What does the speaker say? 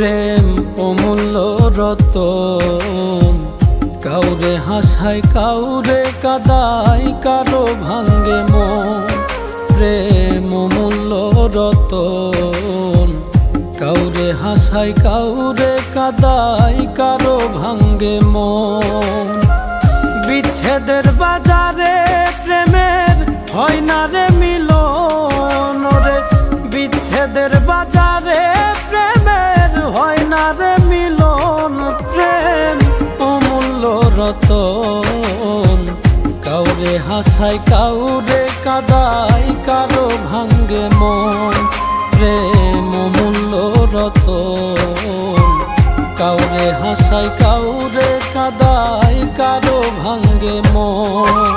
প্রেম অমূল্য রতন, কাউরে হাসায় কাউরে কাদায়, কারো ভাঙ্গে মন। প্রেম অমূল্য রতন, কাউরে হাসায় কাউরে কাদায়, কারো ভাঙ্গে মন। বিচ্ছেদের বাজারে প্রেমের হয় না রে মিলন রে, বিচ্ছেদের বাজারে প্রেমের হয় না রে মিলন। প্রেম অমূল্য রতন, কাউরে হাসায় কাউরে কাদায়, কারো ভাঙ্গে মন। প্রেম অমূল্য রতন, কাউরে হাসায় কাউরে কাদায়, কারো ভাঙ্গে মন।